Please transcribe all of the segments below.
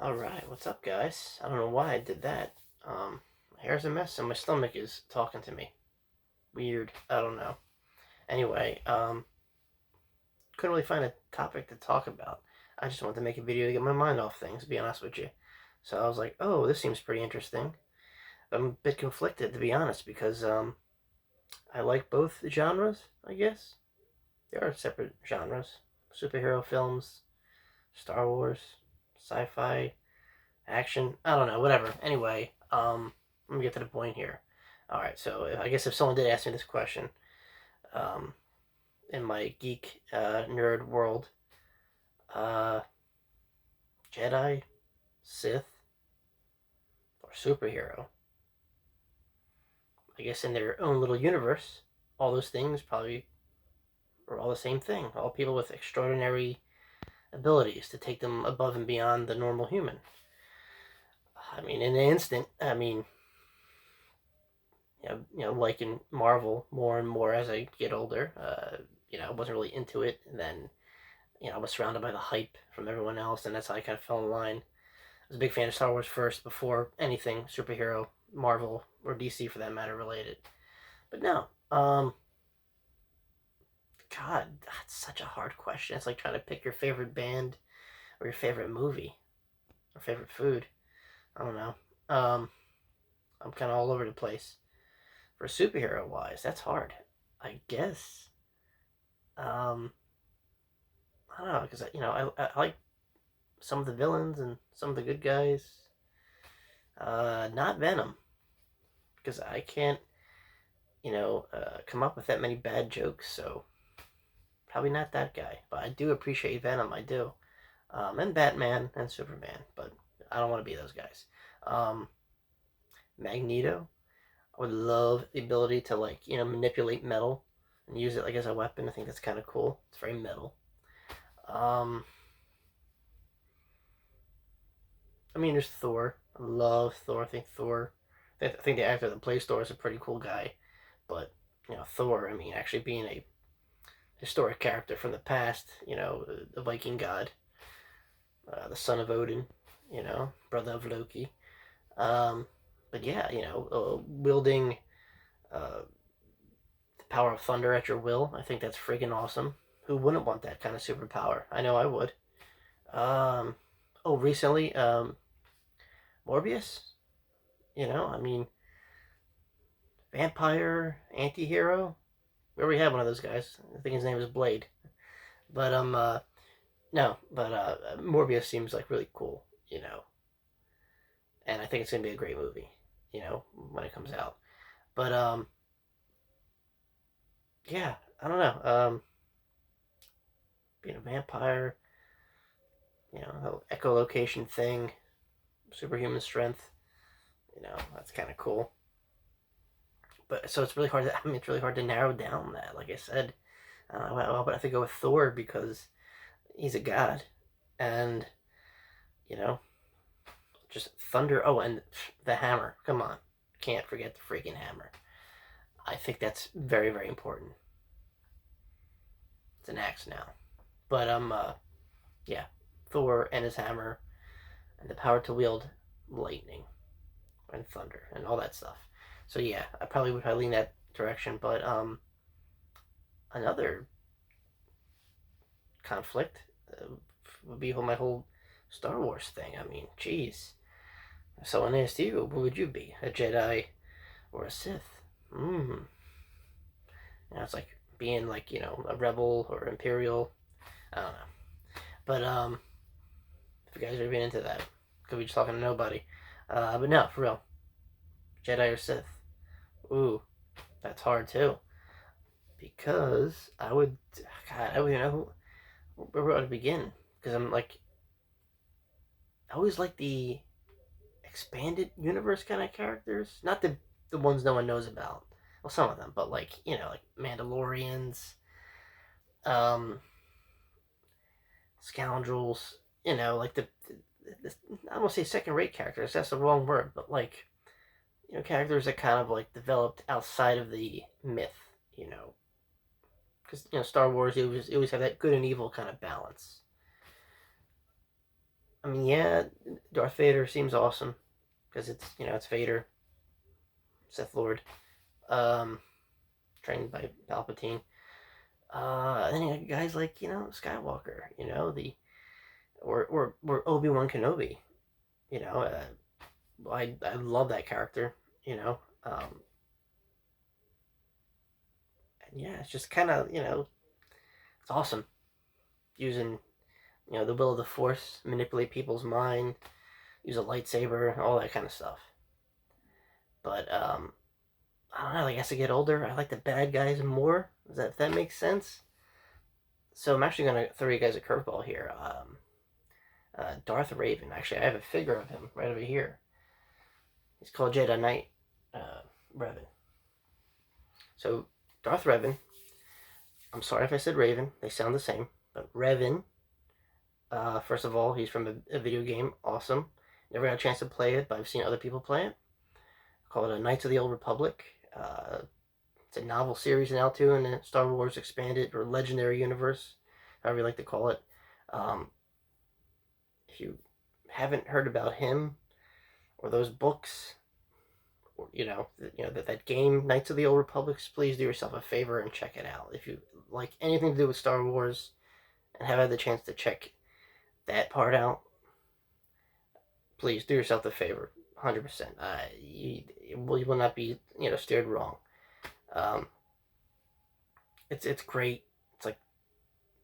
Alright, what's up, guys? I don't know why I did that. My hair's a mess and my stomach is talking to me. Weird. I don't know. Anyway, couldn't really find a topic to talk about. I just wanted to make a video to get my mind off things, to be honest with you. So I was like, oh, this seems pretty interesting. I'm a bit conflicted, to be honest, because, I like both genres, I guess. They are separate genres. Superhero films, Star Wars, sci-fi, action. I don't know, whatever. Anyway, let me get to the point here. All right, so I guess if someone did ask me this question, um, in my geek nerd world, uh, Jedi, Sith, or superhero, I guess in their own little universe, all those things probably are all the same thing. All people with extraordinary abilities to take them above and beyond the normal human. I mean, in an instant, liking Marvel more and more as I get older. I wasn't really into it, and then I was surrounded by the hype from everyone else, and that's how I kind of fell in line. I was a big fan of Star Wars first, before anything superhero, Marvel, or DC for that matter related. But no, God, that's such a hard question. It's like trying to pick your favorite band or your favorite movie or favorite food. I don't know. I'm kind of all over the place. For superhero wise, that's hard. I guess. Um, I don't know because I like some of the villains and some of the good guys. Not Venom because I can't come up with that many bad jokes. So probably not that guy. But I do appreciate Venom. I do. And Batman and Superman, but I don't want to be those guys. Um, Magneto. I would love the ability to manipulate metal and use it like as a weapon. I think that's kind of cool. It's very metal. Um, there's Thor. I love Thor. I think Thor. I think the actor that plays Thor is a pretty cool guy. But Thor. Actually being a historic character from the past. The Viking god, the son of Odin. Brother of Loki. Um, but yeah, wielding uh, the power of thunder at your will. I think that's friggin' awesome. Who wouldn't want that kind of superpower? I know I would. Um, recently, Morbius. Vampire, anti-hero. We already have one of those guys. I think his name is Blade. But no, but Morbius seems like really cool. And I think it's gonna be a great movie. When it comes out. But yeah, I don't know. Being a vampire, echolocation thing, superhuman strength. That's kind of cool. But so it's really hard. It's really hard to narrow down that. Like I said, but I have to go with Thor because he's a god, and you know, just thunder. Oh, and the hammer. Come on, can't forget the freaking hammer. I think that's very, very important. It's an axe now, but yeah, Thor and his hammer, and the power to wield lightning and thunder and all that stuff. So yeah, I probably would lean that direction. But another conflict would be my whole Star Wars thing. Geez, if someone asked you, what would you be, a Jedi or a Sith? Hmm. It's like being a rebel or Imperial. I don't know. But if you guys are even into that, could be just talking to nobody. But no, for real, Jedi or Sith. Ooh, that's hard too. Because I would, God, I would where would I begin? Because I always like the expanded universe kind of characters, not the ones no one knows about. Well, some of them, but like Mandalorians, um, scoundrels. Like the I don't want to say second rate characters. That's the wrong word, but characters that kind of developed outside of the myth. Because Star Wars, it always have that good and evil kind of balance. I mean, yeah, Darth Vader seems awesome because it's Vader, Sith Lord, um, trained by Palpatine. Then you got guys like Skywalker, the or Obi-Wan Kenobi. You know, I love that character. You know, um, and yeah, it's just kind of it's awesome using the will of the Force, manipulate people's mind, use a lightsaber, all that kind of stuff. But I don't know. Like, as I get older, I like the bad guys more. If that makes sense? So I'm actually gonna throw you guys a curveball here. Darth Raven. Actually, I have a figure of him right over here. He's called Jedi Knight Revan. So Darth Revan. I'm sorry if I said Raven. They sound the same, but Revan. First of all, he's from a video game. Awesome. Never got a chance to play it, but I've seen other people play it. Called Knights of the Old Republic. It's a novel series now too in the Star Wars expanded or legendary universe, however you like to call it. If you haven't heard about him or those books, or that game Knights of the Old Republic, please do yourself a favor and check it out. If you like anything to do with Star Wars and have had the chance to check that part out, please do yourself a favor. 100%. You will not be steered wrong. It's great. It's like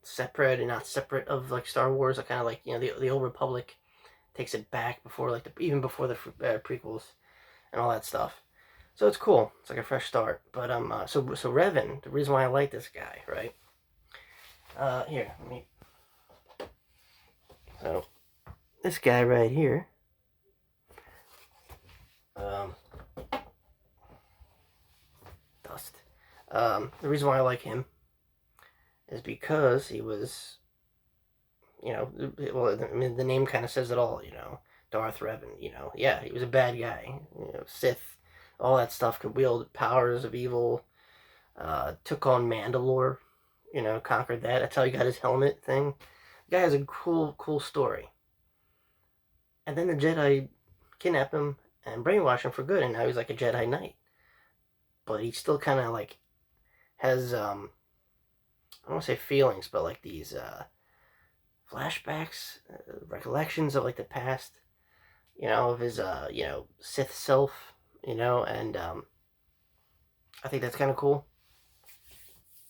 separate and not separate of like Star Wars. I kind of like the Old Republic takes it back before even before the prequels and all that stuff. So it's cool. It's like a fresh start. But so Revan. The reason why I like this guy, right? Here, let me. So this guy right here. Dust. The reason why I like him is because he was, well, I mean, the name kind of says it all, Darth Revan, yeah, he was a bad guy, Sith, all that stuff, could wield powers of evil, took on Mandalore, conquered that. That's how he got his helmet thing. The guy has a cool story. And then the Jedi kidnap him and brainwash him for good, and now he's like a Jedi Knight. But he still kind of like has I don't want to say feelings, but like these flashbacks, recollections of like the past, of his Sith self, and I think that's kind of cool.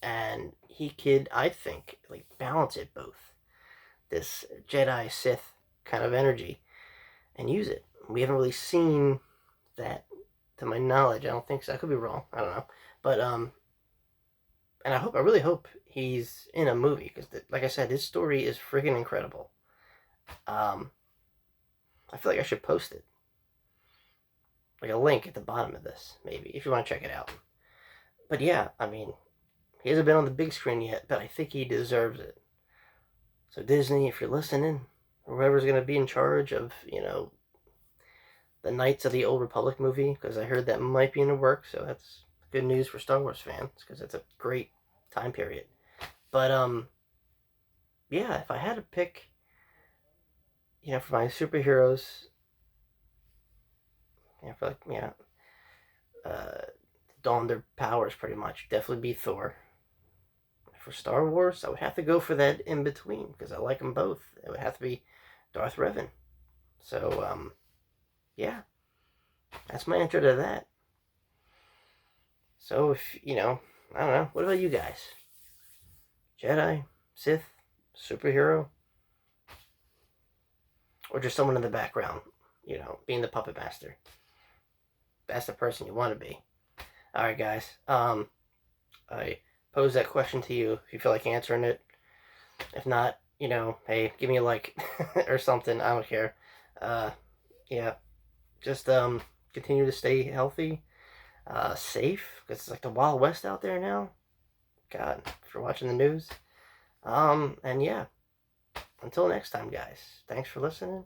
And he could, I think, like balance it both, this Jedi Sith kind of energy, and use it. We haven't really seen that, to my knowledge. I don't think so. I could be wrong. I don't know, but and I really hope he's in a movie because, like I said, his story is freaking incredible. I feel like I should post it, like a link at the bottom of this, maybe if you want to check it out. But yeah, I mean, he hasn't been on the big screen yet, but I think he deserves it. So Disney, if you're listening, whoever's gonna be in charge of the Knights of the Old Republic movie, because I heard that might be in the works, so that's good news for Star Wars fans because it's a great time period. But yeah, if I had to pick, for my superheroes, for like don their powers pretty much, definitely be Thor. For Star Wars, I would have to go for that in between because I like them both. It would have to be Darth Revan. So yeah, that's my intro to that. So if I don't know, what about you guys? Jedi, Sith, superhero, or just someone in the background, being the puppet master. That's the person you want to be. All right, guys. I pose that question to you if you feel like answering it. If not, hey, give me a like or something. I don't care. Yeah, just continue to stay healthy, safe, because it's like the Wild West out there now. God, if you're watching the news. And yeah, until next time, guys. Thanks for listening.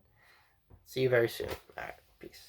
See you very soon. All right, peace.